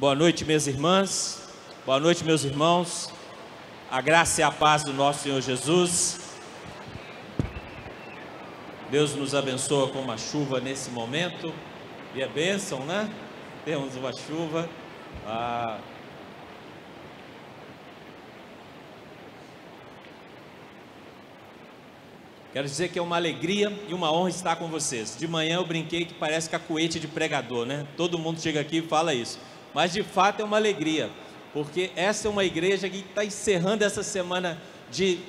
Boa noite, minhas irmãs. Boa noite, meus irmãos. A graça e a paz do nosso Senhor Jesus. Deus nos abençoa com uma chuva nesse momento. E é bênção, né? Temos uma chuva. Quero dizer que é uma alegria e uma honra estar com vocês. De manhã eu brinquei que parece cacuete de pregador, né? Todo mundo chega aqui e fala isso. Mas de fato é uma alegria, porque essa é uma igreja que está encerrando essa semana de,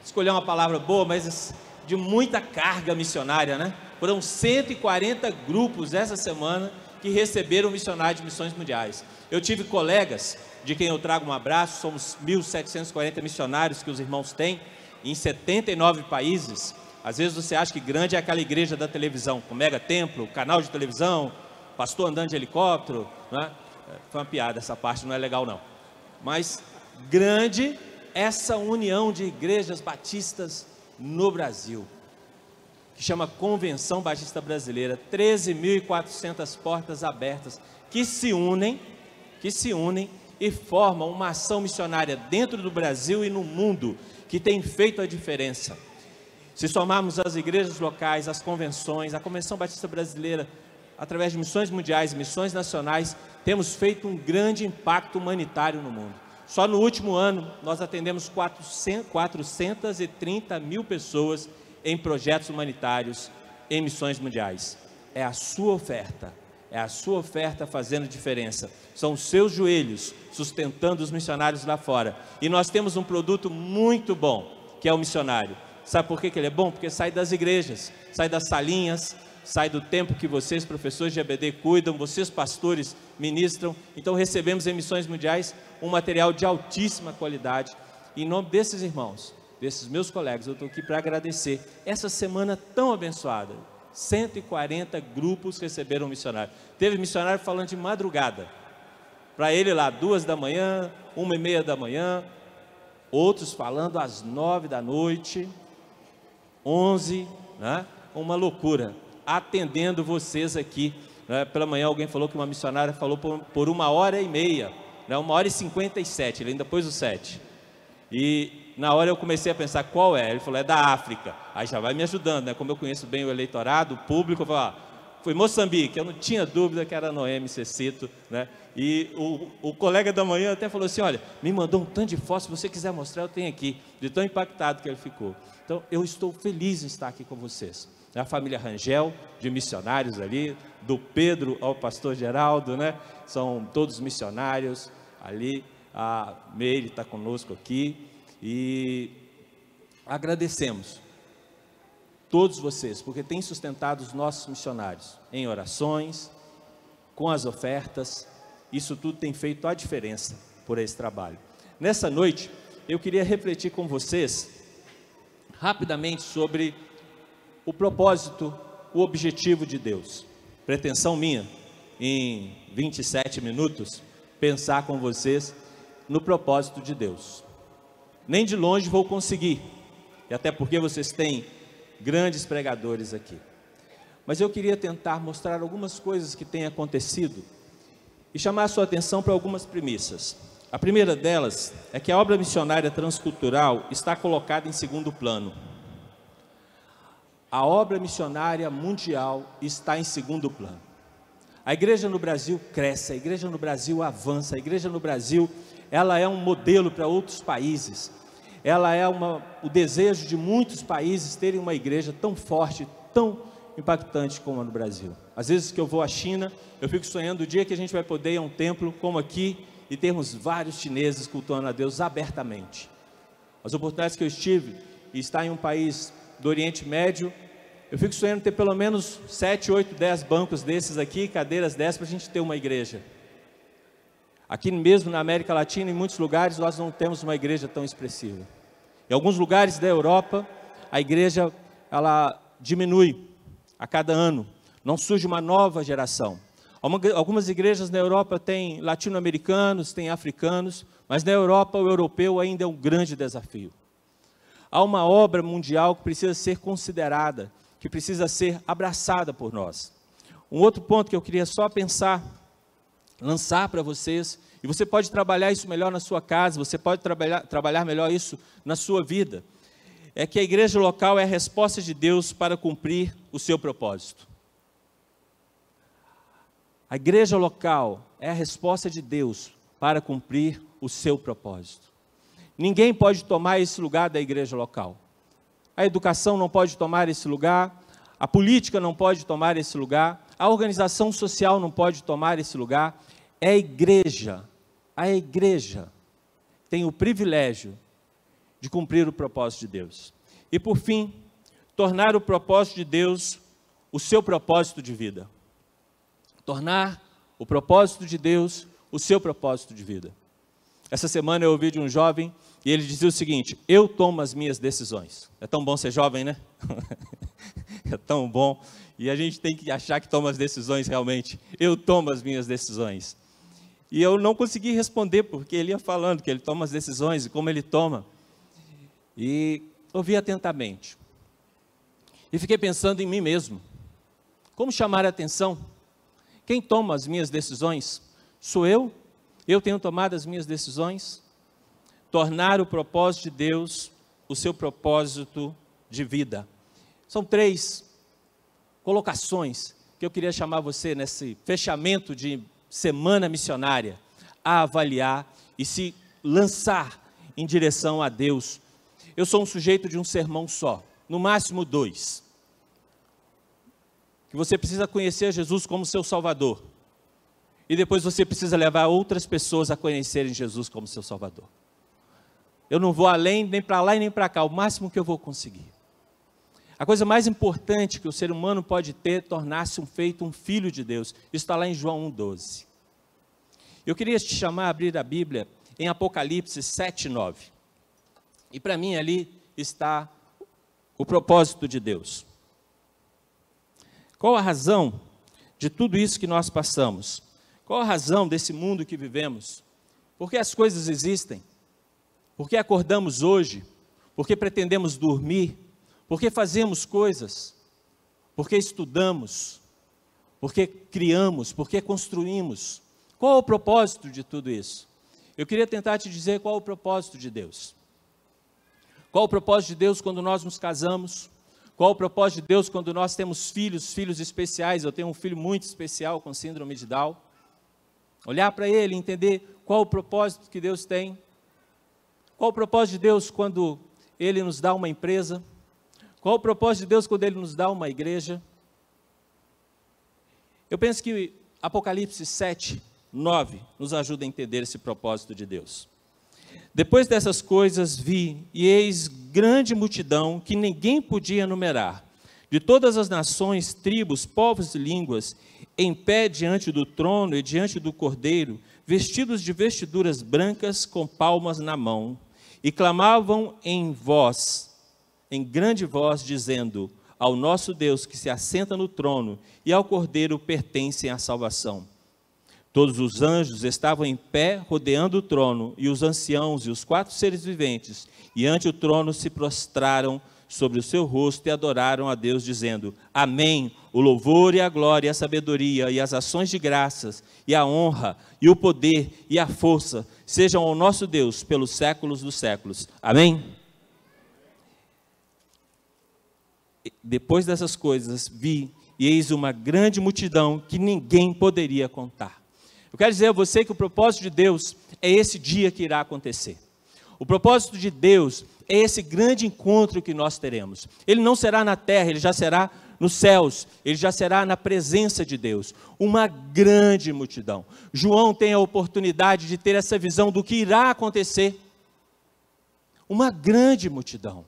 escolher uma palavra boa, mas de muita carga missionária, né? Foram 140 grupos essa semana que receberam missionários de missões mundiais. Eu tive colegas, de quem eu trago um abraço, somos 1.740 missionários que os irmãos têm, em 79 países. Às vezes você acha que grande é aquela igreja da televisão, com mega templo, canal de televisão, pastor andando de helicóptero, né? Foi uma piada, essa parte não é legal não. Mas grande essa união de igrejas batistas no Brasil, que chama Convenção Batista Brasileira, 13.400 portas abertas, que se unem e formam uma ação missionária dentro do Brasil e no mundo, que tem feito a diferença. Se somarmos as igrejas locais, as convenções, a Convenção Batista Brasileira, através de missões mundiais, missões nacionais, temos feito um grande impacto humanitário no mundo. Só no último ano, nós atendemos 430 mil pessoas em projetos humanitários, em missões mundiais. É a sua oferta fazendo diferença. São os seus joelhos sustentando os missionários lá fora. E nós temos um produto muito bom, que é o missionário. Sabe por que ele é bom? Porque sai das igrejas, sai das salinhas, sai do tempo que vocês, professores de EBD, cuidam, vocês, pastores, ministram. Então recebemos em missões mundiais um material de altíssima qualidade. E em nome desses irmãos, desses meus colegas, eu estou aqui para agradecer essa semana tão abençoada. 140 grupos receberam um missionário. Teve missionário falando de madrugada, para ele lá 2 da manhã, 1h30 da manhã, outros falando às 9 da noite, 11, né? Uma loucura, atendendo vocês aqui, né? Pela manhã alguém falou que uma missionária falou por 1h30, né? 1h57, ele ainda pôs o 7, e na hora eu comecei a pensar qual é. Ele falou, é da África. Aí já vai me ajudando, né? Como eu conheço bem o eleitorado, o público, eu falei, foi Moçambique. Eu não tinha dúvida que era Noemi Cecito, né? E o colega da manhã até falou assim, olha, me mandou um tanto de fotos, se você quiser mostrar, eu tenho aqui. De tão impactado que ele ficou. Então, eu estou feliz em estar aqui com vocês. A família Rangel, de missionários ali, do Pedro ao pastor Geraldo, né? São todos missionários ali. A Meire está conosco aqui. E agradecemos todos vocês, porque têm sustentado os nossos missionários em orações, com as ofertas. Isso tudo tem feito a diferença por esse trabalho. Nessa noite, eu queria refletir com vocês rapidamente sobre o propósito, o objetivo de Deus. Pretensão minha, em 27 minutos, pensar com vocês no propósito de Deus. Nem de longe vou conseguir, e até porque vocês têm grandes pregadores aqui. Mas eu queria tentar mostrar algumas coisas que têm acontecido e chamar a sua atenção para algumas premissas. A primeira delas é que a obra missionária transcultural está colocada em segundo plano. A obra missionária mundial está em segundo plano. A igreja no Brasil cresce, a igreja no Brasil avança, a igreja no Brasil, ela é um modelo para outros países. Ela é o desejo de muitos países terem uma igreja tão forte, tão impactante como a no Brasil. Às vezes que eu vou à China, eu fico sonhando o dia que a gente vai poder ir a um templo como aqui e termos vários chineses cultuando a Deus abertamente. As oportunidades que eu estive e estar em um país do Oriente Médio, eu fico sonhando ter pelo menos 7, 8, 10 bancos desses aqui, cadeiras dessas, para a gente ter uma igreja. Aqui mesmo na América Latina, em muitos lugares, nós não temos uma igreja tão expressiva. Em alguns lugares da Europa, a igreja, ela diminui a cada ano. Não surge uma nova geração. Algumas igrejas na Europa têm latino-americanos, têm africanos, mas na Europa o europeu ainda é um grande desafio. Há uma obra mundial que precisa ser considerada, que precisa ser abraçada por nós. Um outro ponto que eu queria só pensar lançar para vocês, e você pode trabalhar isso melhor na sua casa, você pode trabalhar melhor isso na sua vida, é que a igreja local é a resposta de Deus para cumprir o seu propósito. A igreja local é a resposta de Deus para cumprir o seu propósito. Ninguém pode tomar esse lugar da igreja local. A educação não pode tomar esse lugar, a política não pode tomar esse lugar, a organização social não pode tomar esse lugar. É a igreja tem o privilégio de cumprir o propósito de Deus. E por fim, tornar o propósito de Deus o seu propósito de vida. Tornar o propósito de Deus o seu propósito de vida. Essa semana eu ouvi de um jovem e ele dizia o seguinte: eu tomo as minhas decisões. É tão bom ser jovem, né? É tão bom. E a gente tem que achar que toma as decisões realmente. Eu tomo as minhas decisões. E eu não consegui responder, porque ele ia falando que ele toma as decisões e como ele toma. E ouvi atentamente. E fiquei pensando em mim mesmo. Como chamar a atenção? Quem toma as minhas decisões? Sou eu? Eu tenho tomado as minhas decisões? Tornar o propósito de Deus o seu propósito de vida. São 3 colocações que eu queria chamar você nesse fechamento de semana missionária a avaliar e se lançar em direção a Deus. Eu sou um sujeito de um sermão só, no máximo 2. Que você precisa conhecer Jesus como seu Salvador. E depois você precisa levar outras pessoas a conhecerem Jesus como seu Salvador. Eu não vou além, nem para lá e nem para cá, o máximo que eu vou conseguir. A coisa mais importante que o ser humano pode ter é tornar-se um filho de Deus. Isso está lá em João 1,12. Eu queria te chamar a abrir a Bíblia em Apocalipse 7,9. E para mim ali está o propósito de Deus. Qual a razão de tudo isso que nós passamos? Qual a razão desse mundo que vivemos? Por que as coisas existem? Por que acordamos hoje? Por que pretendemos dormir? Por que fazemos coisas? Por que estudamos? Por que criamos? Por que construímos? Qual é o propósito de tudo isso? Eu queria tentar te dizer qual é o propósito de Deus. Qual é o propósito de Deus quando nós nos casamos? Qual é o propósito de Deus quando nós temos filhos especiais? Eu tenho um filho muito especial com síndrome de Down. Olhar para ele e entender qual o propósito que Deus tem. Qual o propósito de Deus quando Ele nos dá uma empresa? Qual o propósito de Deus quando Ele nos dá uma igreja? Eu penso que Apocalipse 7:9 nos ajuda a entender esse propósito de Deus. Depois dessas coisas vi, e eis grande multidão que ninguém podia enumerar, de todas as nações, tribos, povos e línguas, em pé diante do trono e diante do Cordeiro, vestidos de vestiduras brancas com palmas na mão, e clamavam em grande voz, dizendo: ao nosso Deus que se assenta no trono e ao Cordeiro pertencem a salvação. Todos os anjos estavam em pé, rodeando o trono, e os anciãos e os 4 seres viventes, e ante o trono se prostraram sobre o seu rosto e adoraram a Deus, dizendo: amém, o louvor e a glória e a sabedoria e as ações de graças e a honra e o poder e a força sejam ao nosso Deus pelos séculos dos séculos. Amém? Depois dessas coisas vi, e eis uma grande multidão que ninguém poderia contar. Eu quero dizer a você que o propósito de Deus é esse dia que irá acontecer. O propósito de Deus é esse grande encontro que nós teremos. Ele não será na terra, ele já será nos céus, ele já será na presença de Deus. Uma grande multidão. João tem a oportunidade de ter essa visão do que irá acontecer. Uma grande multidão.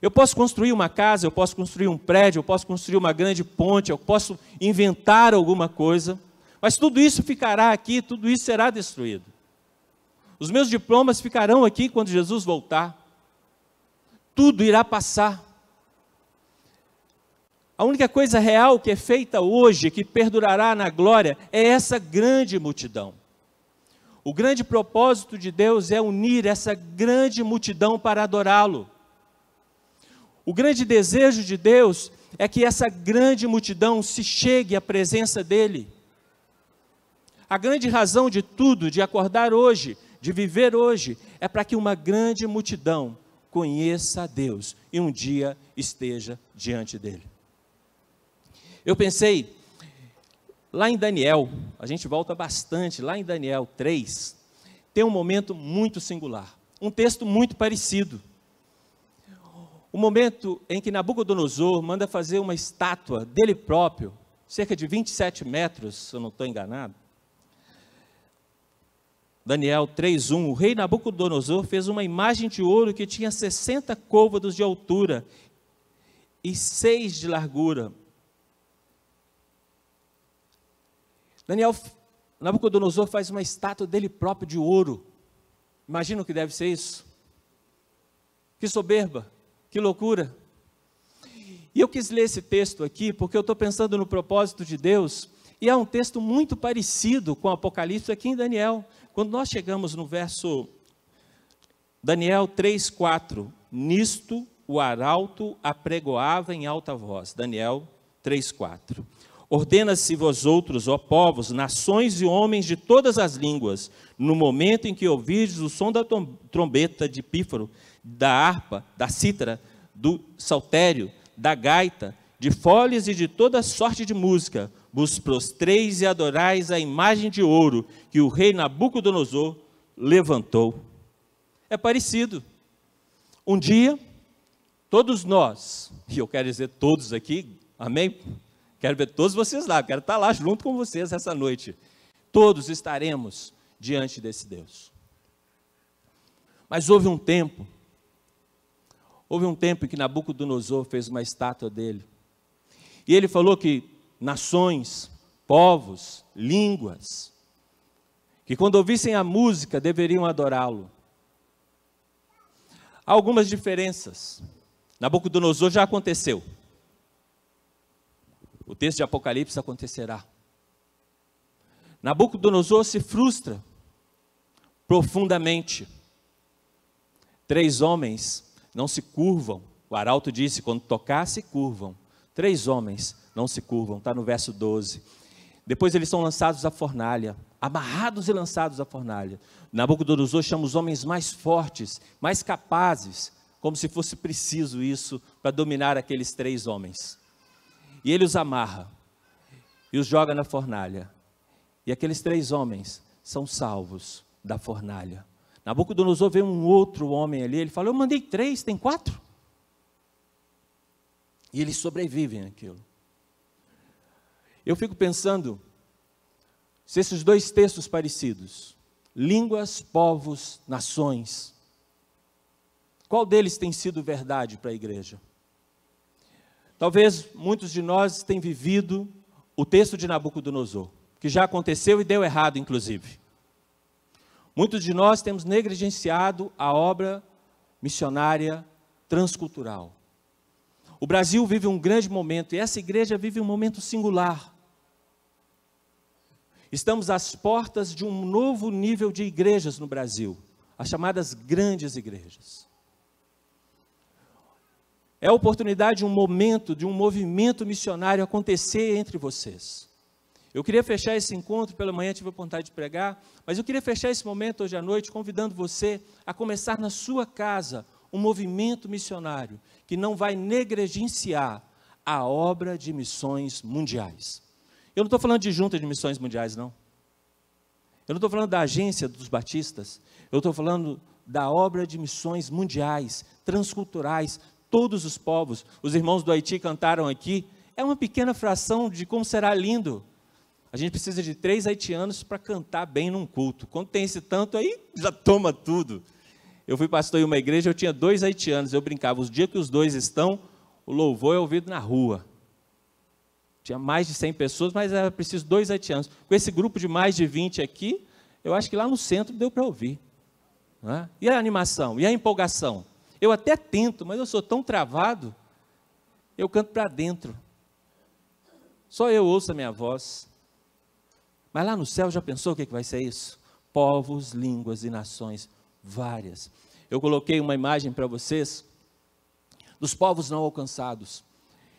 Eu posso construir uma casa, eu posso construir um prédio, eu posso construir uma grande ponte, eu posso inventar alguma coisa, mas tudo isso ficará aqui, tudo isso será destruído. Os meus diplomas ficarão aqui quando Jesus voltar. Tudo irá passar. A única coisa real que é feita hoje, que perdurará na glória, é essa grande multidão. O grande propósito de Deus é unir essa grande multidão para adorá-lo. O grande desejo de Deus é que essa grande multidão se chegue à presença dEle. A grande razão de tudo, de acordar hoje, de viver hoje, é para que uma grande multidão conheça a Deus e um dia esteja diante dele. Eu pensei, lá em Daniel, a gente volta bastante, lá em Daniel 3, tem um momento muito singular, um texto muito parecido. O momento em que Nabucodonosor manda fazer uma estátua dele próprio, cerca de 27 metros, se eu não estou enganado. Daniel 3:1, o rei Nabucodonosor fez uma imagem de ouro que tinha 60 côvados de altura e 6 de largura. Nabucodonosor faz uma estátua dele próprio de ouro. Imagina o que deve ser isso. Que soberba, que loucura. E eu quis ler esse texto aqui porque eu estou pensando no propósito de Deus, e é um texto muito parecido com o Apocalipse aqui em Daniel. Quando nós chegamos no verso Daniel 3:4, nisto o arauto apregoava em alta voz. Daniel 3:4. Ordena-se vós outros, ó povos, nações e homens de todas as línguas, no momento em que ouvirdes o som da trombeta de pífaro, da harpa, da cítara, do saltério, da gaita, de foles e de toda sorte de música, vos prostreis e adorais a imagem de ouro que o rei Nabucodonosor levantou. É parecido. Um dia, todos nós, e eu quero dizer todos aqui, amém? Quero ver todos vocês lá, quero estar lá junto com vocês essa noite. Todos estaremos diante desse Deus. Mas houve um tempo em que Nabucodonosor fez uma estátua dele. E ele falou que nações, povos, línguas, que quando ouvissem a música deveriam adorá-lo. Há algumas diferenças. Nabucodonosor já aconteceu. O texto de Apocalipse acontecerá. Nabucodonosor se frustra profundamente. 3 homens não se curvam. O arauto disse, quando tocar, se curvam. 3 homens não se curvam, está no verso 12. Depois eles são lançados à fornalha, amarrados e lançados à fornalha. Nabucodonosor chama os homens mais fortes, mais capazes, como se fosse preciso isso para dominar aqueles 3 homens. E ele os amarra e os joga na fornalha. E aqueles 3 homens são salvos da fornalha. Nabucodonosor vê um outro homem ali, ele fala, eu mandei 3, tem 4? E eles sobrevivem àquilo. Eu fico pensando, se esses 2 textos parecidos, línguas, povos, nações, qual deles tem sido verdade para a igreja? Talvez muitos de nós tenham vivido o texto de Nabucodonosor, que já aconteceu e deu errado, inclusive. Muitos de nós temos negligenciado a obra missionária transcultural. O Brasil vive um grande momento, e essa igreja vive um momento singular. Estamos às portas de um novo nível de igrejas no Brasil, as chamadas grandes igrejas. É a oportunidade de um momento, de um movimento missionário acontecer entre vocês. Eu queria fechar esse encontro, pela manhã tive a vontade de pregar, mas eu queria fechar esse momento hoje à noite, convidando você a começar na sua casa um movimento missionário, que não vai negligenciar a obra de missões mundiais. Eu não estou falando de junta de missões mundiais, não. Eu não estou falando da agência dos batistas, eu estou falando da obra de missões mundiais, transculturais, todos os povos. Os irmãos do Haiti cantaram aqui, é uma pequena fração de como será lindo. A gente precisa de 3 haitianos para cantar bem num culto. Quando tem esse tanto aí, já toma tudo. Eu fui pastor em uma igreja, eu tinha 2 haitianos, eu brincava, os dias que os 2 estão, o louvor é ouvido na rua. Tinha mais de 100 pessoas, mas era preciso 2 haitianos. Com esse grupo de mais de 20 aqui, eu acho que lá no centro deu para ouvir. Não é? E a animação, e a empolgação? Eu até tento, mas eu sou tão travado, eu canto para dentro. Só eu ouço a minha voz. Mas lá no céu, já pensou o que vai ser isso? Povos, línguas e nações várias. Eu coloquei uma imagem para vocês dos povos não alcançados.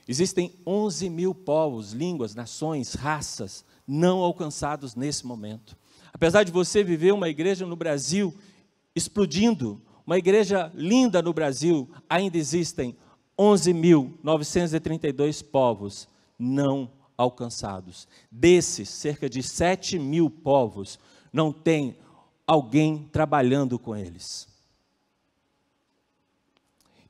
Existem 11 mil povos, línguas, nações, raças não alcançados nesse momento. Apesar de você viver uma igreja no Brasil explodindo, uma igreja linda no Brasil, ainda existem 11.932 povos não alcançados. Desses, cerca de 7.000 povos não tem alguém trabalhando com eles.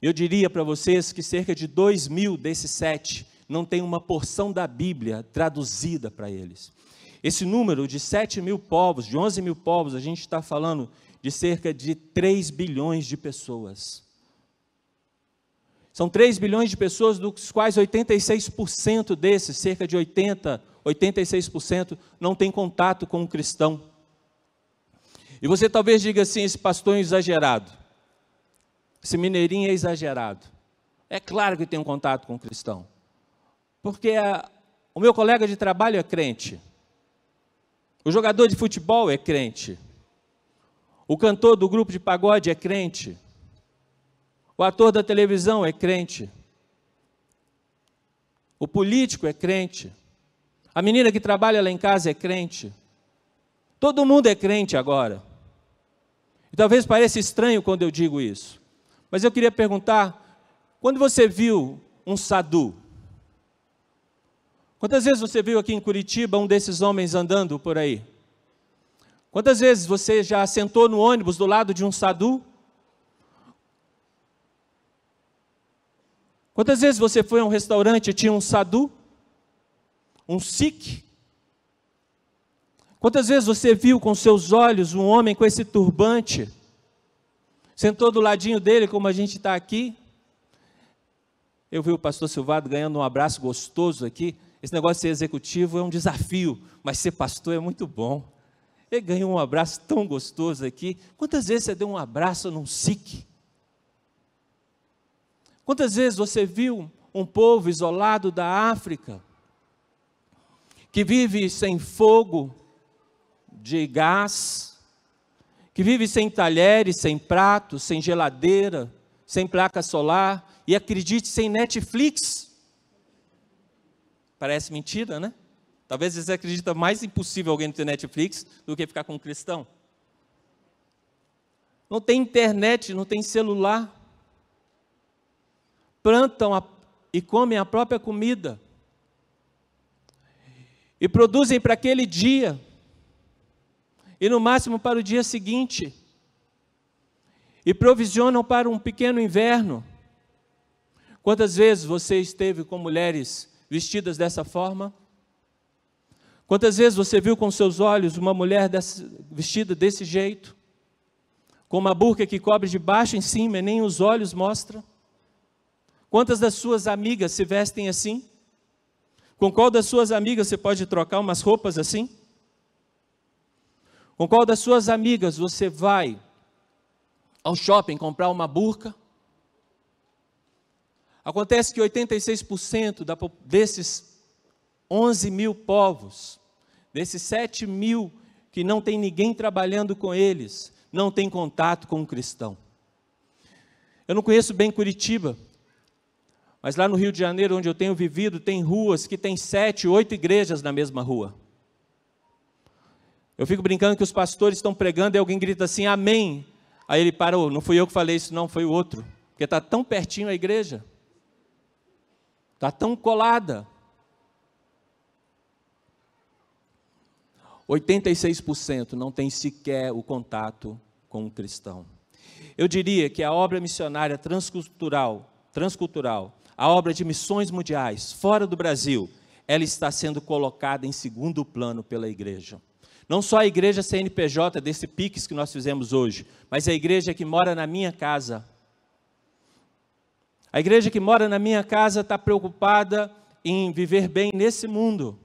Eu diria para vocês que cerca de 2.000 desses 7 não tem uma porção da Bíblia traduzida para eles. Esse número de 7.000 povos, de 11.000 povos, a gente está falando de cerca de 3 bilhões de pessoas. São 3 bilhões de pessoas, dos quais 86% desses, cerca de 86%, não tem contato com um cristão. E você talvez diga assim, esse pastor é exagerado. Esse mineirinho é exagerado. É claro que tem um contato com um cristão. Porque o meu colega de trabalho é crente. O jogador de futebol é crente. O cantor do grupo de pagode é crente. O ator da televisão é crente. O político é crente. A menina que trabalha lá em casa é crente. Todo mundo é crente agora. E talvez pareça estranho quando eu digo isso. Mas eu queria perguntar, quando você viu um sadhu? Quantas vezes você viu aqui em Curitiba um desses homens andando por aí? Quantas vezes você já sentou no ônibus do lado de um sadhu? Quantas vezes você foi a um restaurante e tinha um sadhu? Um sikh? Quantas vezes você viu com seus olhos um homem com esse turbante? Sentou do ladinho dele, como a gente está aqui? Eu vi o pastor Silvado ganhando um abraço gostoso aqui. Esse negócio de ser executivo é um desafio, mas ser pastor é muito bom. Ele ganhou um abraço tão gostoso aqui. Quantas vezes você deu um abraço num sikh? Quantas vezes você viu um povo isolado da África, que vive sem fogo de gás, que vive sem talheres, sem pratos, sem geladeira, sem placa solar, e acredite, sem Netflix? Parece mentira, né? Talvez você acredita mais impossível alguém não ter Netflix do que ficar com um cristão. Não tem internet, não tem celular. Plantam e comem a própria comida. E produzem para aquele dia. E no máximo para o dia seguinte. E provisionam para um pequeno inverno. Quantas vezes você esteve com mulheres vestidas dessa forma? Quantas vezes você viu com seus olhos uma mulher vestida desse jeito? Com uma burca que cobre de baixo em cima e nem os olhos mostra? Quantas das suas amigas se vestem assim? Com qual das suas amigas você pode trocar umas roupas assim? Com qual das suas amigas você vai ao shopping comprar uma burca? Acontece que 86% desses 11.000 povos, desses 7.000 que não tem ninguém trabalhando com eles, não tem contato com um cristão. Eu não conheço bem Curitiba, mas lá no Rio de Janeiro, onde eu tenho vivido, tem ruas que tem 7, 8 igrejas na mesma rua. Eu fico brincando que os pastores estão pregando e alguém grita assim, amém. Aí ele parou, não fui eu que falei isso não, foi o outro. Porque está tão pertinho a igreja. Está tão colada. 86% não tem sequer o contato com um cristão. Eu diria que a obra missionária transcultural, a obra de missões mundiais, fora do Brasil, ela está sendo colocada em segundo plano pela igreja. Não só a igreja CNPJ desse PIX que nós fizemos hoje, mas a igreja que mora na minha casa. A igreja que mora na minha casa está preocupada em viver bem nesse mundo.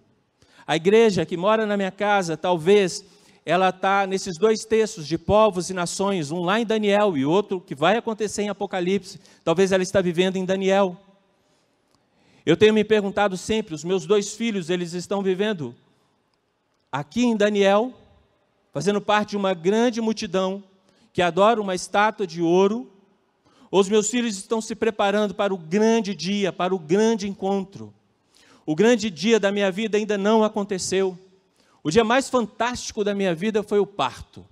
A igreja que mora na minha casa, talvez, ela está nesses 2 textos de povos e nações, um lá em Daniel e outro que vai acontecer em Apocalipse. Talvez ela está vivendo em Daniel. Eu tenho me perguntado sempre, os meus 2 filhos, eles estão vivendo aqui em Daniel, fazendo parte de uma grande multidão que adora uma estátua de ouro. Os meus filhos estão se preparando para o grande dia, para o grande encontro. O grande dia da minha vida ainda não aconteceu. O dia mais fantástico da minha vida foi o parto.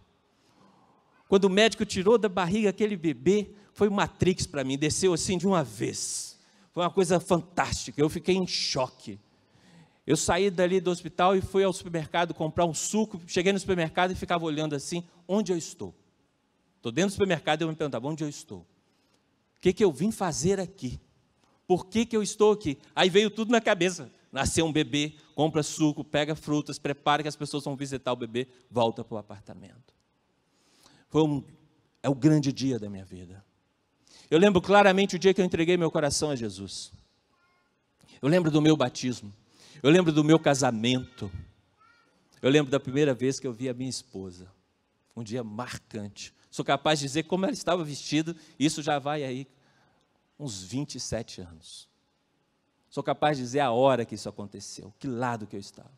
Quando o médico tirou da barriga aquele bebê, foi Matrix para mim, desceu assim de uma vez. Foi uma coisa fantástica, eu fiquei em choque. Eu saí dali do hospital e fui ao supermercado comprar um suco, cheguei no supermercado e ficava olhando assim, onde eu estou? Estou dentro do supermercado e eu me perguntava, onde eu estou? O que eu vim fazer aqui? Por que eu estou aqui? Aí veio tudo na cabeça. Nasceu um bebê, compra suco, pega frutas, prepara que as pessoas vão visitar o bebê, volta para o apartamento. É o grande dia da minha vida. Eu lembro claramente o dia que eu entreguei meu coração a Jesus. Eu lembro do meu batismo. Eu lembro do meu casamento. Eu lembro da primeira vez que eu vi a minha esposa. Um dia marcante. Sou capaz de dizer como ela estava vestida, isso já vai aí uns 27 anos. Sou capaz de dizer a hora que isso aconteceu, que lado que eu estava.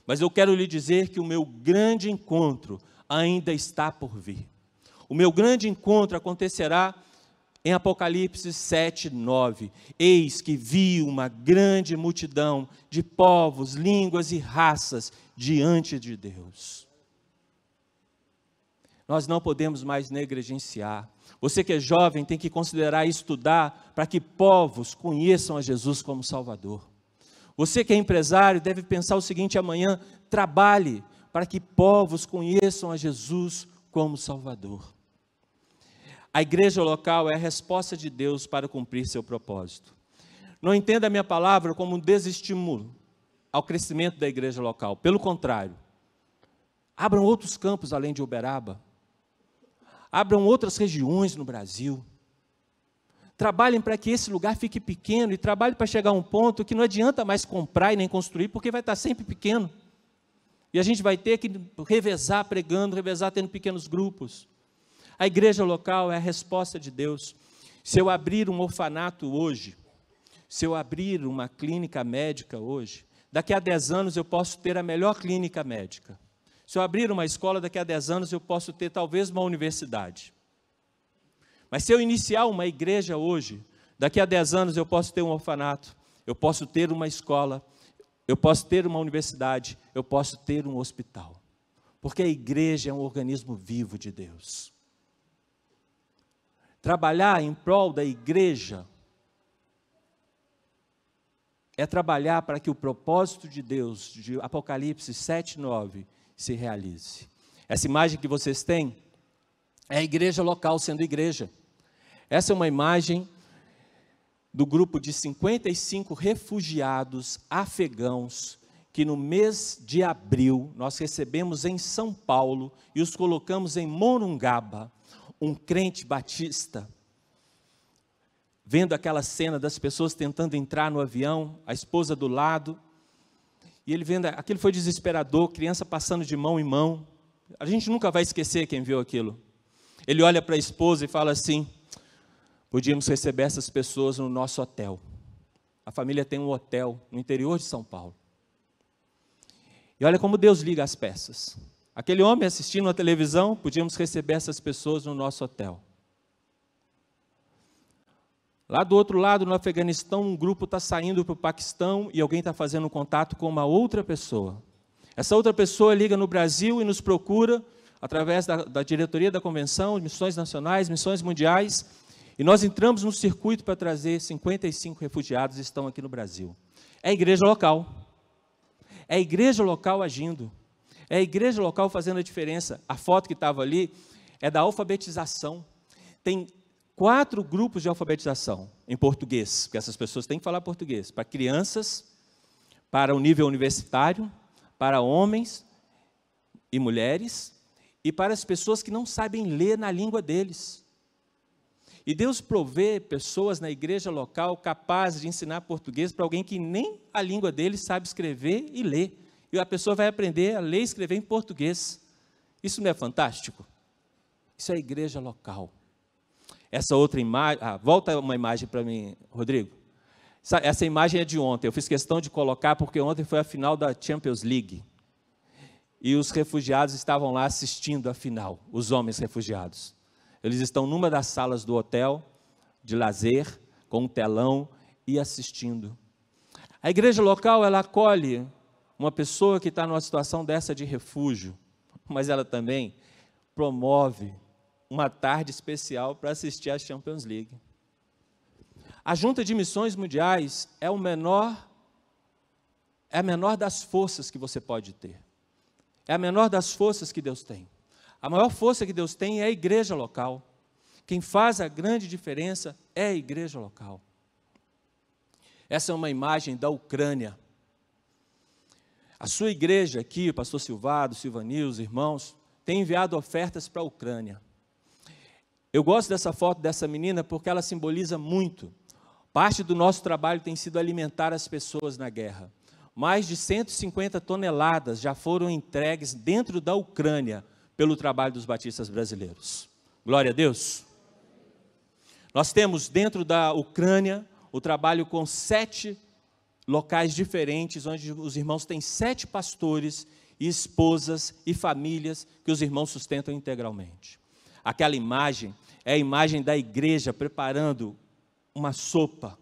Mas eu quero lhe dizer que o meu grande encontro ainda está por vir. O meu grande encontro acontecerá em Apocalipse 7, 9. Eis que vi uma grande multidão de povos, línguas e raças diante de Deus. Nós não podemos mais negligenciar. Você que é jovem tem que considerar e estudar para que povos conheçam a Jesus como Salvador. Você que é empresário deve pensar o seguinte: amanhã trabalhe para que povos conheçam a Jesus como Salvador. A igreja local é a resposta de Deus para cumprir seu propósito. Não entenda a minha palavra como um desestímulo ao crescimento da igreja local. Pelo contrário, abram outros campos além de Uberaba. Abram outras regiões no Brasil. Trabalhem para que esse lugar fique pequeno e trabalhem para chegar a um ponto que não adianta mais comprar e nem construir, porque vai estar sempre pequeno. E a gente vai ter que revezar pregando, revezar tendo pequenos grupos. A igreja local é a resposta de Deus. Se eu abrir um orfanato hoje, se eu abrir uma clínica médica hoje, daqui a 10 anos eu posso ter a melhor clínica médica. Se eu abrir uma escola, daqui a 10 anos eu posso ter talvez uma universidade. Mas se eu iniciar uma igreja hoje, daqui a 10 anos eu posso ter um orfanato, eu posso ter uma escola, eu posso ter uma universidade, eu posso ter um hospital. Porque a igreja é um organismo vivo de Deus. Trabalhar em prol da igreja é trabalhar para que o propósito de Deus, de Apocalipse 7, 9, se realize. Essa imagem que vocês têm é a igreja local sendo igreja. Essa é uma imagem do grupo de 55 refugiados afegãos que no mês de abril nós recebemos em São Paulo e os colocamos em Morungaba. Um crente batista, vendo aquela cena das pessoas tentando entrar no avião, a esposa do lado, e ele vendo, aquilo foi desesperador, criança passando de mão em mão. A gente nunca vai esquecer quem viu aquilo. Ele olha para a esposa e fala assim: podíamos receber essas pessoas no nosso hotel. A família tem um hotel no interior de São Paulo. E olha como Deus liga as peças. Aquele homem assistindo a televisão, podíamos receber essas pessoas no nosso hotel. Lá do outro lado, no Afeganistão, um grupo está saindo para o Paquistão e alguém está fazendo contato com uma outra pessoa. Essa outra pessoa liga no Brasil e nos procura, através da diretoria da convenção, missões nacionais, missões mundiais, e nós entramos no circuito para trazer 55 refugiados que estão aqui no Brasil. É a igreja local. É a igreja local agindo. É a igreja local fazendo a diferença. A foto que estava ali é da alfabetização. Tem 4 grupos de alfabetização em português, porque essas pessoas têm que falar português, para crianças, para o nível universitário, para homens e mulheres, e para as pessoas que não sabem ler na língua deles. E Deus provê pessoas na igreja local capazes de ensinar português para alguém que nem a língua deles sabe escrever e ler. E a pessoa vai aprender a ler e escrever em português. Isso não é fantástico? Isso é a igreja local. Essa outra imagem, volta uma imagem para mim, Rodrigo. Essa imagem é de ontem, eu fiz questão de colocar porque ontem foi a final da Champions League. E os refugiados estavam lá assistindo a final, os homens refugiados. Eles estão numa das salas do hotel, de lazer, com um telão e assistindo. A igreja local, ela acolhe uma pessoa que está numa situação dessa de refúgio, mas ela também promove uma tarde especial para assistir à Champions League. A Junta de Missões Mundiais é a menor das forças que você pode ter. É a menor das forças que Deus tem. A maior força que Deus tem é a igreja local. Quem faz a grande diferença é a igreja local. Essa é uma imagem da Ucrânia. A sua igreja aqui, o pastor Silvado, Silvanil, os irmãos, tem enviado ofertas para a Ucrânia. Eu gosto dessa foto dessa menina porque ela simboliza muito. Parte do nosso trabalho tem sido alimentar as pessoas na guerra. Mais de 150 toneladas já foram entregues dentro da Ucrânia pelo trabalho dos batistas brasileiros. Glória a Deus. Nós temos dentro da Ucrânia o trabalho com 7 locais diferentes, onde os irmãos têm 7 pastores e esposas e famílias que os irmãos sustentam integralmente. Aquela imagem é a imagem da igreja preparando uma sopa,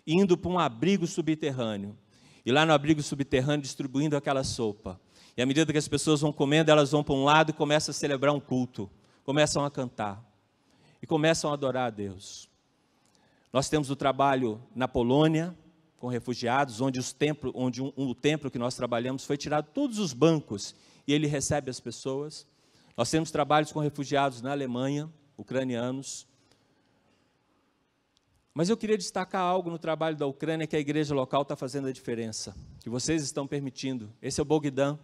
indo para um abrigo subterrâneo, e lá no abrigo subterrâneo distribuindo aquela sopa. E à medida que as pessoas vão comendo, elas vão para um lado e começam a celebrar um culto, começam a cantar, e começam a adorar a Deus. Nós temos o trabalho na Polônia, com refugiados, onde o templo que nós trabalhamos foi tirado todos os bancos, e ele recebe as pessoas. Nós temos trabalhos com refugiados na Alemanha, ucranianos. Mas eu queria destacar algo no trabalho da Ucrânia que a igreja local está fazendo a diferença, que vocês estão permitindo. Esse é o Bogdan.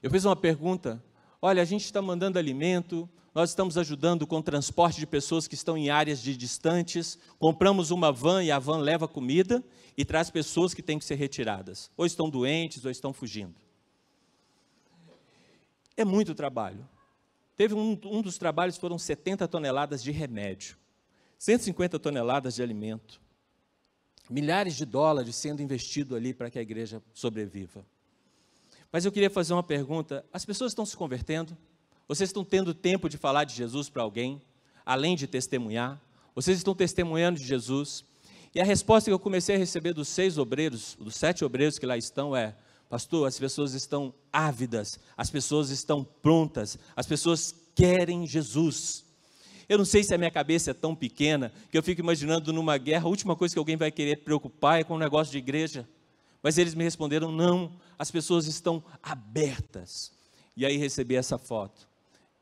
Eu fiz uma pergunta, olha, a gente está mandando alimento, nós estamos ajudando com o transporte de pessoas que estão em áreas distantes, compramos uma van e a van leva comida e traz pessoas que têm que ser retiradas, ou estão doentes ou estão fugindo. É muito trabalho. Teve um dos trabalhos, foram 70 toneladas de remédio. 150 toneladas de alimento, milhares de dólares sendo investido ali para que a igreja sobreviva. Mas eu queria fazer uma pergunta, as pessoas estão se convertendo? Vocês estão tendo tempo de falar de Jesus para alguém, além de testemunhar? Vocês estão testemunhando de Jesus? E a resposta que eu comecei a receber dos 7 obreiros que lá estão é, pastor, as pessoas estão ávidas, as pessoas estão prontas, as pessoas querem Jesus. Eu não sei se a minha cabeça é tão pequena, que eu fico imaginando numa guerra, a última coisa que alguém vai querer preocupar é com o negócio de igreja. Mas eles me responderam, não, as pessoas estão abertas. E aí recebi essa foto.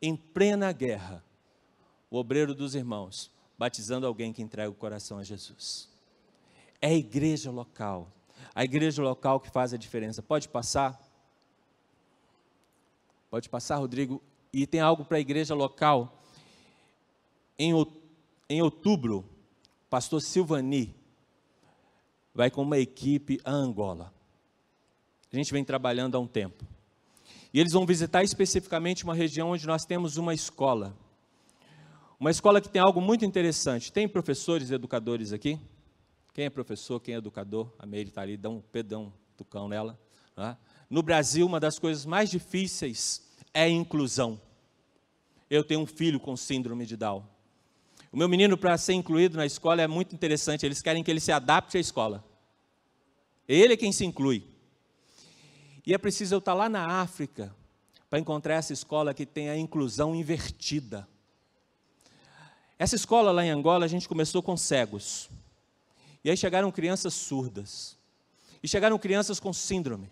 Em plena guerra, o obreiro dos irmãos, batizando alguém que entrega o coração a Jesus. É a igreja local que faz a diferença. Pode passar? Pode passar, Rodrigo? E tem algo para a igreja local. Em outubro, o pastor Silvani vai com uma equipe a Angola. A gente vem trabalhando há um tempo. E eles vão visitar especificamente uma região onde nós temos uma escola. Uma escola que tem algo muito interessante. Tem professores e educadores aqui? Quem é professor, quem é educador? A Meire está ali, dá um pedão, tucão nela. Né? No Brasil, uma das coisas mais difíceis é a inclusão. Eu tenho um filho com síndrome de Down. O meu menino, para ser incluído na escola, é muito interessante. Eles querem que ele se adapte à escola. Ele é quem se inclui. E é preciso eu estar lá na África para encontrar essa escola que tem a inclusão invertida. Essa escola lá em Angola, a gente começou com cegos. E aí chegaram crianças surdas. E chegaram crianças com síndrome.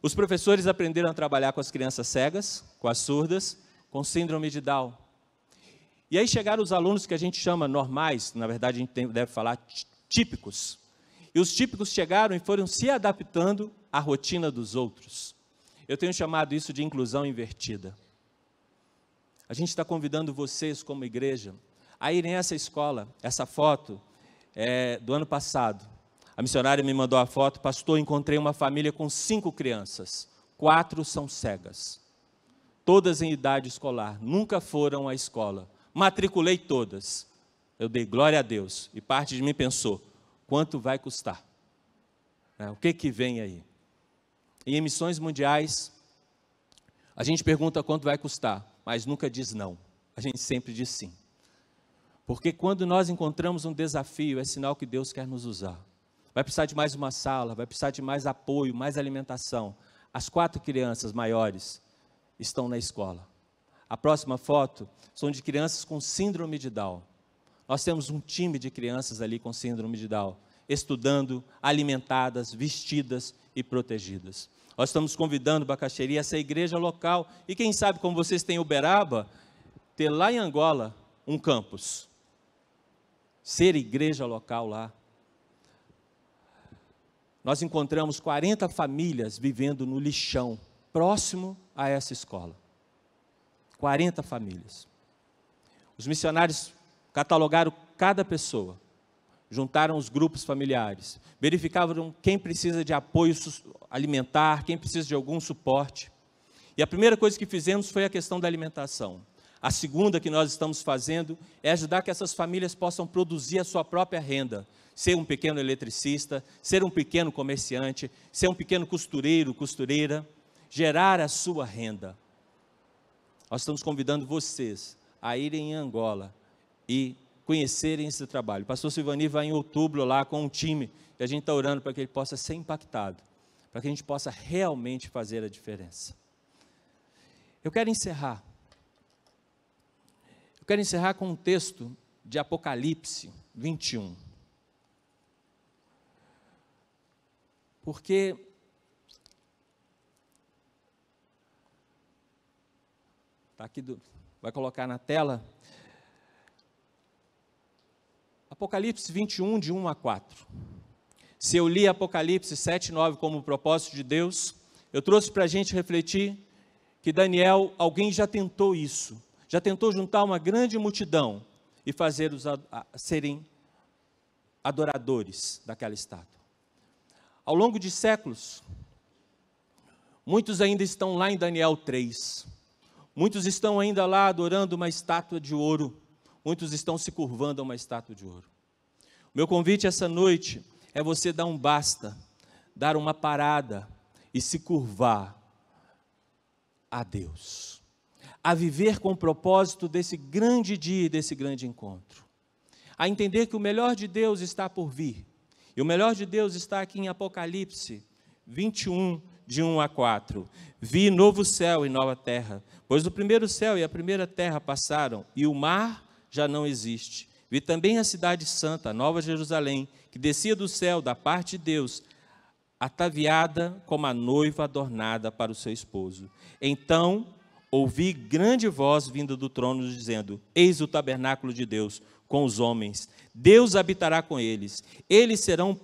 Os professores aprenderam a trabalhar com as crianças cegas, com as surdas, com síndrome de Down. E aí chegaram os alunos que a gente chama normais, na verdade a gente deve falar típicos. E os típicos chegaram e foram se adaptando à rotina dos outros. Eu tenho chamado isso de inclusão invertida. A gente está convidando vocês como igreja a irem a essa escola. Essa foto é do ano passado. A missionária me mandou a foto, pastor, encontrei uma família com 5 crianças. 4 são cegas. Todas em idade escolar, nunca foram à escola. Matriculei todas. Eu dei glória a Deus. E parte de mim pensou, quanto vai custar? O que vem aí? E em missões mundiais, a gente pergunta quanto vai custar, mas nunca diz não. A gente sempre diz sim. Porque quando nós encontramos um desafio, é sinal que Deus quer nos usar. vai precisar de mais uma sala, vai precisar de mais apoio, mais alimentação. As 4 crianças maiores estão na escola. A próxima foto são de crianças com síndrome de Down. Nós temos um time de crianças ali com síndrome de Down, estudando, alimentadas, vestidas e protegidas. Nós estamos convidando Bacaxeri, essa igreja local, e quem sabe, como vocês têm Uberaba, ter lá em Angola um campus. Ser igreja local lá. Nós encontramos 40 famílias vivendo no lixão, próximo a essa escola. 40 famílias. Os missionários catalogaram cada pessoa, juntaram os grupos familiares, verificavam quem precisa de apoio alimentar, quem precisa de algum suporte. E a primeira coisa que fizemos foi a questão da alimentação. A segunda que nós estamos fazendo é ajudar que essas famílias possam produzir a sua própria renda. Ser um pequeno eletricista, ser um pequeno comerciante, ser um pequeno costureiro, costureira, gerar a sua renda. Nós estamos convidando vocês a irem em Angola e conhecerem esse trabalho. O pastor Silvani vai em outubro lá com um time, e a gente está orando para que ele possa ser impactado, para que a gente possa realmente fazer a diferença. Eu quero encerrar com um texto de Apocalipse 21. Porque tá aqui, vai colocar na tela. Apocalipse 21, de 1 a 4. Se eu li Apocalipse 7, 9 como o propósito de Deus, eu trouxe para a gente refletir que Daniel, alguém já tentou isso, já tentou juntar uma grande multidão e fazer-os serem adoradores daquela estátua. Ao longo de séculos, muitos ainda estão lá em Daniel 3, muitos estão ainda lá adorando uma estátua de ouro, muitos estão se curvando a uma estátua de ouro. O meu convite essa noite é você dar um basta, dar uma parada e se curvar a Deus, a viver com o propósito desse grande dia, desse grande encontro, a entender que o melhor de Deus está por vir, e o melhor de Deus está aqui em Apocalipse 21, de 1 a 4. Vi novo céu e nova terra, pois o primeiro céu e a primeira terra passaram, e o mar já não existe. Vi também a cidade santa, a nova Jerusalém, que descia do céu da parte de Deus, ataviada como a noiva adornada para o seu esposo. Então ouvi grande voz vinda do trono, dizendo: eis o tabernáculo de Deus com os homens, Deus habitará com eles, eles serão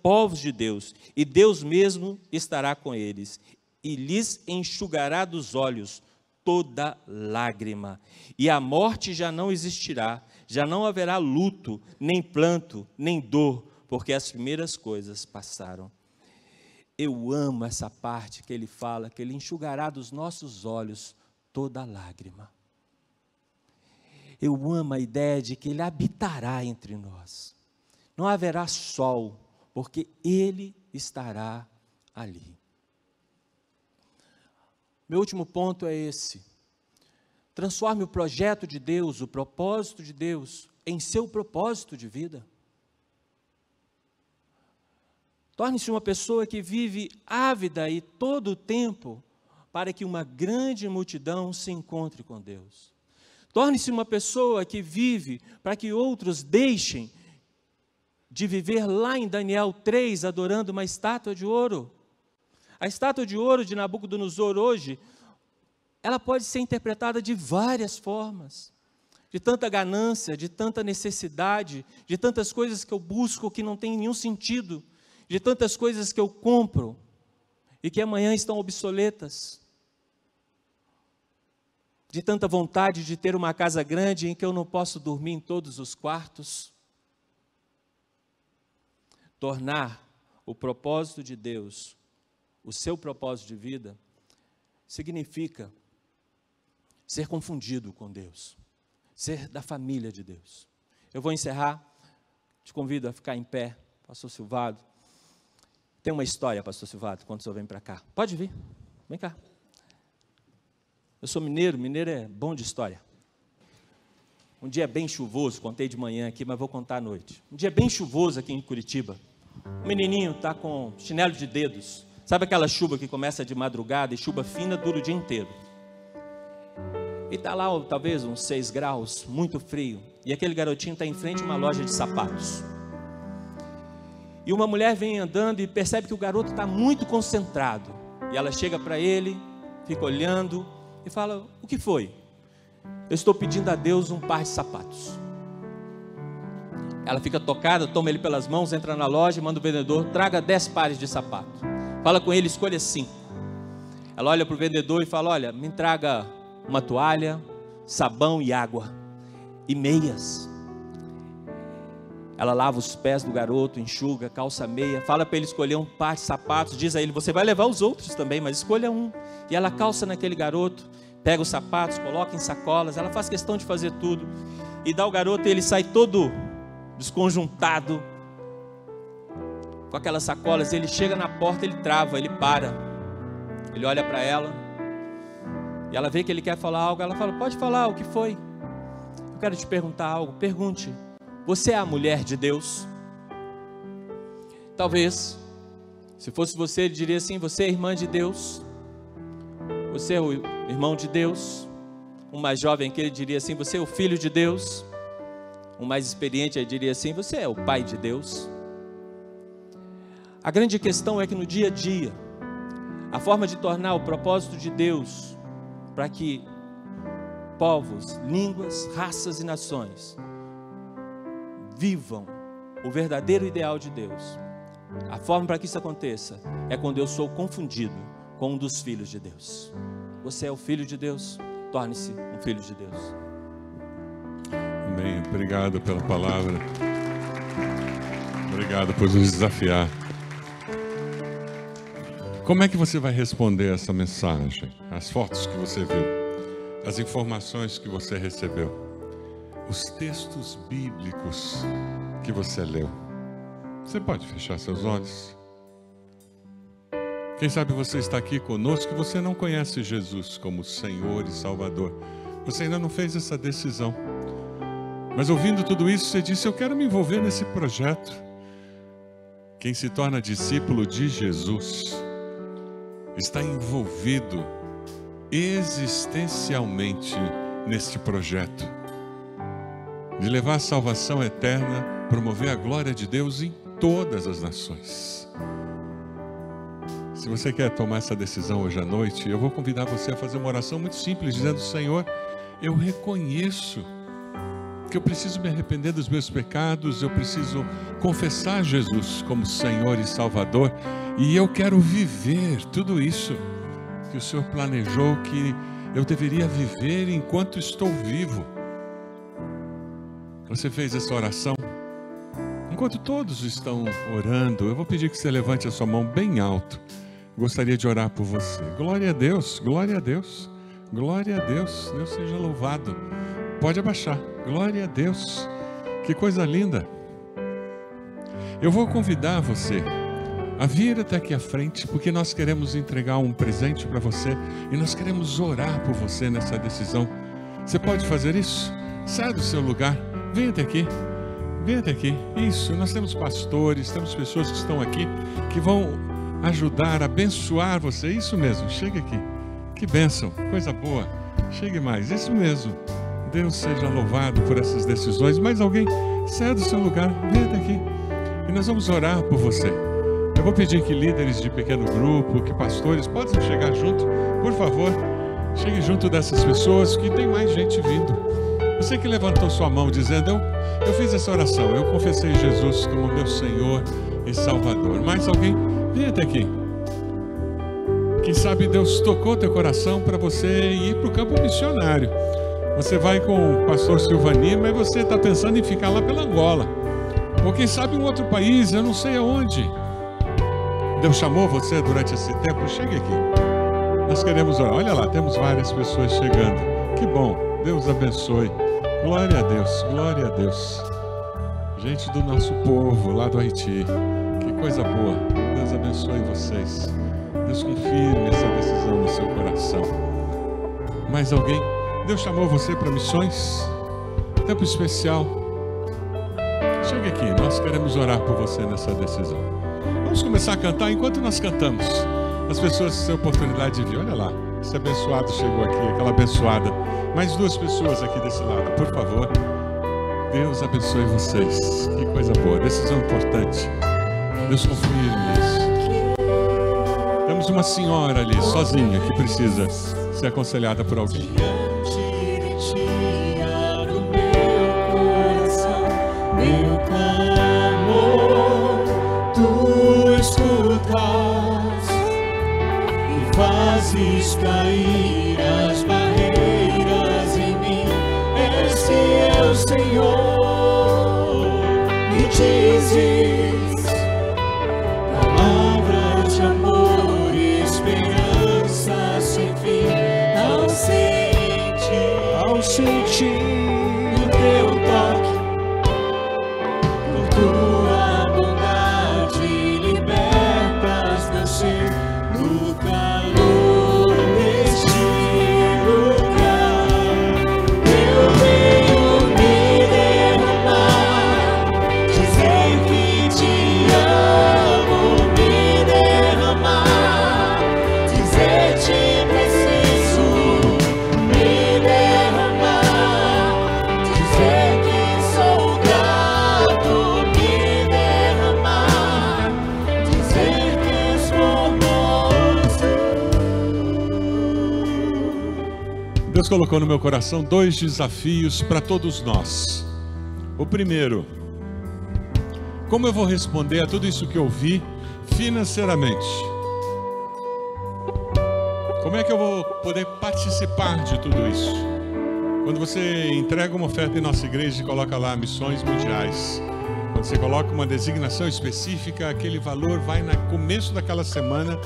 povos de Deus, e Deus mesmo estará com eles, e lhes enxugará dos olhos toda lágrima, e a morte já não existirá, já não haverá luto, nem pranto, nem dor, porque as primeiras coisas passaram. Eu amo essa parte que ele fala, que ele enxugará dos nossos olhos toda lágrima. Eu amo a ideia de que ele habitará entre nós. Não haverá sol, porque ele estará ali. Meu último ponto é esse. Transforme o projeto de Deus, o propósito de Deus, em seu propósito de vida. Torne-se uma pessoa que vive ávida e todo o tempo para que uma grande multidão se encontre com Deus. Torne-se uma pessoa que vive para que outros deixem de viver lá em Daniel 3, adorando uma estátua de ouro. A estátua de ouro de Nabucodonosor hoje, ela pode ser interpretada de várias formas. De tanta ganância, de tanta necessidade, de tantas coisas que eu busco que não tem nenhum sentido, de tantas coisas que eu compro e que amanhã estão obsoletas. De tanta vontade de ter uma casa grande em que eu não posso dormir em todos os quartos. Tornar o propósito de Deus, o seu propósito de vida, significa ser confundido com Deus, ser da família de Deus. Eu vou encerrar, te convido a ficar em pé, pastor Silvado. Tem uma história, pastor Silvado, quando o senhor vem para cá. Pode vir, vem cá. Eu sou mineiro, mineiro é bom de história. Um dia bem chuvoso, contei de manhã aqui, mas vou contar à noite. Um dia bem chuvoso aqui em Curitiba. O menininho está com chinelo de dedos. Sabe aquela chuva que começa de madrugada e chuva fina dura o dia inteiro? E está lá talvez uns 6 graus, muito frio. E aquele garotinho está em frente a uma loja de sapatos. E uma mulher vem andando e percebe que o garoto está muito concentrado. E ela chega para ele, fica olhando e fala: o que foi? Eu estou pedindo a Deus um par de sapatos. Ela fica tocada, toma ele pelas mãos, entra na loja, manda o vendedor: traga 10 pares de sapato. Fala com ele, escolha 5. Ela olha para o vendedor e fala: olha, me traga uma toalha, sabão e água, e meias. Ela lava os pés do garoto, enxuga, calça meia, fala para ele escolher um par de sapatos, diz a ele: você vai levar os outros também, mas escolha um. E ela calça naquele garoto, pega os sapatos, coloca em sacolas, ela faz questão de fazer tudo, e dá ao garoto, e ele sai todo desconjuntado, com aquelas sacolas. Ele chega na porta, ele trava, ele para, ele olha para ela, e ela vê que ele quer falar algo. Ela fala: pode falar, o que foi? Eu quero te perguntar algo. Pergunte. Você é a mulher de Deus? Talvez, se fosse você, ele diria assim: você é irmã de Deus? Você é o irmão de Deus? Um mais jovem que ele diria assim: você é o filho de Deus? Um mais experiente ele diria assim: você é o pai de Deus? A grande questão é que no dia a dia, a forma de tornar o propósito de Deus para que povos, línguas, raças e nações vivam o verdadeiro ideal de Deus, a forma para que isso aconteça é quando eu sou confundido com um dos filhos de Deus. Você é o filho de Deus? Torne-se um filho de Deus. Amém. Obrigado pela palavra. Obrigado por nos desafiar. Como é que você vai responder essa mensagem? As fotos que você viu, as informações que você recebeu, os textos bíblicos que você leu. Você pode fechar seus olhos? Quem sabe você está aqui conosco e você não conhece Jesus como Senhor e Salvador. Você ainda não fez essa decisão. Mas ouvindo tudo isso, você disse: eu quero me envolver nesse projeto. Quem se torna discípulo de Jesus está envolvido existencialmente neste projeto de levar a salvação eterna, promover a glória de Deus em todas as nações. Se você quer tomar essa decisão hoje à noite, eu vou convidar você a fazer uma oração muito simples, dizendo: Senhor, eu reconheço que eu preciso me arrepender dos meus pecados, eu preciso confessar Jesus como Senhor e Salvador, e eu quero viver tudo isso que o Senhor planejou que eu deveria viver enquanto estou vivo. Você fez essa oração? Enquanto todos estão orando, eu vou pedir que você levante a sua mão bem alto. Gostaria de orar por você. Glória a Deus, glória a Deus, glória a Deus. Deus seja louvado. Pode abaixar. Glória a Deus. Que coisa linda. Eu vou convidar você a vir até aqui à frente, porque nós queremos entregar um presente para você e nós queremos orar por você nessa decisão. Você pode fazer isso? Sai do seu lugar. Vem até aqui. Vem até aqui. Isso, nós temos pastores, temos pessoas que estão aqui que vão ajudar, abençoar você. Isso mesmo, chegue aqui. Que bênção, coisa boa. Chegue mais, isso mesmo. Deus seja louvado por essas decisões. Mais alguém, saia do seu lugar, vem até aqui. E nós vamos orar por você. Eu vou pedir que líderes de pequeno grupo, que pastores, possam chegar junto, por favor. Chegue junto dessas pessoas, que tem mais gente vindo. Você que levantou sua mão dizendo: eu fiz essa oração, eu confessei Jesus como meu Senhor e Salvador. Mais alguém? Vem até aqui. Quem sabe Deus tocou teu coração para você ir para o campo missionário. Você vai com o pastor Silvani, mas você está pensando em ficar lá pela Angola. Ou quem sabe um outro país, eu não sei aonde. Deus chamou você durante esse tempo, chegue aqui. Nós queremos orar. Olha lá, temos várias pessoas chegando. Que bom, Deus abençoe. Glória a Deus, glória a Deus. Gente do nosso povo lá do Haiti. Que coisa boa. Deus abençoe vocês. Deus confirme essa decisão no seu coração. Mais alguém? Deus chamou você para missões? tempo especial. Chegue aqui, nós queremos orar por você nessa decisão. Vamos começar a cantar. Enquanto nós cantamos, as pessoas têm a oportunidade de vir. Olha lá, esse abençoado chegou aqui, aquela abençoada. Mais 2 pessoas aqui desse lado, por favor. Deus abençoe vocês. Que coisa boa, decisão importante. Deus confirme isso. Temos uma senhora ali, sozinha, que precisa ser aconselhada por alguém. Meu clamor, tu escutas e fazes cair as barreiras em mim. Este é o Senhor, e dizes palavras de amor e esperança sem fim. Ao sentir o teu toque, tua bondade libertas meu ser no calor deste lugar. Eu venho me derramar, dizer que te amo, me derramar, dizer te preciso, me derramar, dizer que sou grato, me derramar, dizer que sou formoso. Deus colocou no meu coração 2 desafios para todos nós. O primeiro, como eu vou responder a tudo isso que eu vi financeiramente? Como é que eu vou poder participar de tudo isso? Quando você entrega uma oferta em nossa igreja e coloca lá missões mundiais, quando você coloca uma designação específica, aquele valor vai no começo daquela semana,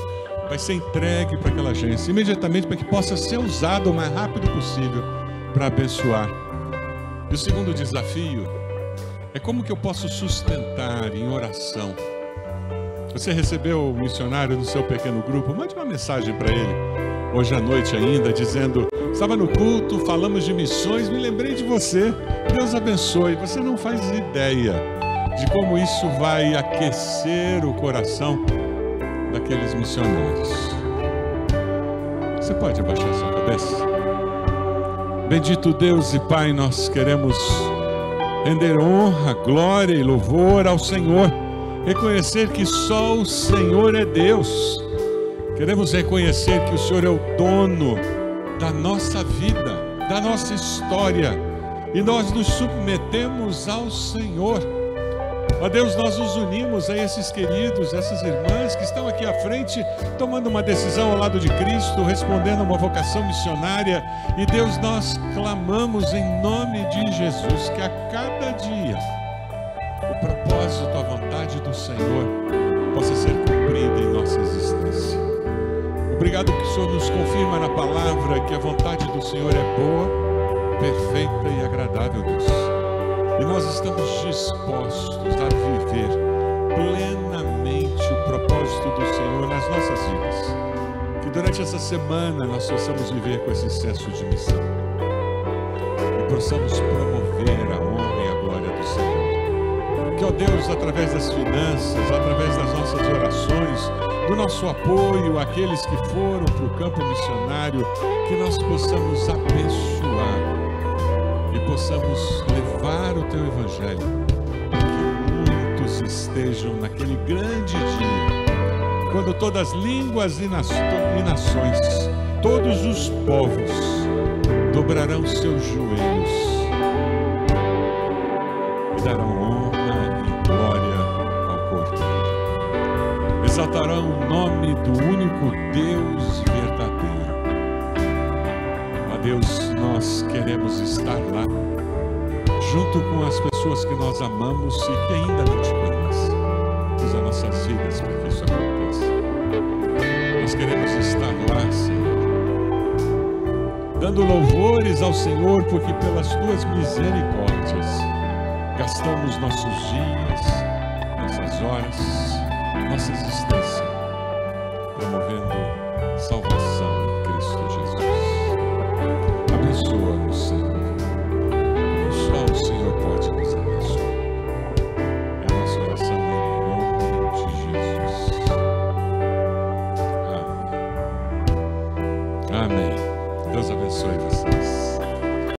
vai ser entregue para aquela agência, imediatamente, para que possa ser usado o mais rápido possível para abençoar. E o segundo desafio é como que eu posso sustentar em oração. Você recebeu o missionário no seu pequeno grupo? Mande uma mensagem para ele, hoje à noite ainda, dizendo: estava no culto, falamos de missões, me lembrei de você, Deus abençoe. Você não faz ideia de como isso vai aquecer o coração daqueles missionários. Você pode abaixar sua cabeça? Bendito Deus e Pai, nós queremos render honra, glória e louvor ao Senhor, reconhecer que só o Senhor é Deus. Queremos reconhecer que o Senhor é o dono da nossa vida, da nossa história, e nós nos submetemos ao Senhor. Ó Deus, nós nos unimos a esses queridos, essas irmãs que estão aqui à frente, tomando uma decisão ao lado de Cristo, respondendo a uma vocação missionária. E Deus, nós clamamos em nome de Jesus que a cada dia o propósito, a vontade do Senhor possa ser cumprida em nossa existência. Obrigado que o Senhor nos confirma na palavra que a vontade do Senhor é boa, perfeita e agradável, Deus. E nós estamos dispostos a viver plenamente o propósito do Senhor nas nossas vidas. Que durante essa semana nós possamos viver com esse senso de missão e possamos promover a honra e a glória do Senhor. Que, ó Deus, através das finanças, através das nossas orações, do nosso apoio àqueles que foram para o campo missionário, que nós possamos abençoar e possamos levar o Teu Evangelho, para que muitos estejam naquele grande dia, quando todas as línguas e nações, todos os povos dobrarão seus joelhos e darão honra e glória ao Cordeiro. Exaltarão o nome do único Deus verdadeiro. Ó Deus, nós queremos estar lá, junto com as pessoas que nós amamos e que ainda não te conhecem. Usa nossas vidas para que isso aconteça. Nós queremos estar lá, Senhor, dando louvores ao Senhor, porque pelas Tuas misericórdias gastamos nossos dias, nossas horas, nossa existência, promovendo salvação em Cristo Jesus. Abençoa-nos, Senhor, como só o Amém. Deus abençoe vocês.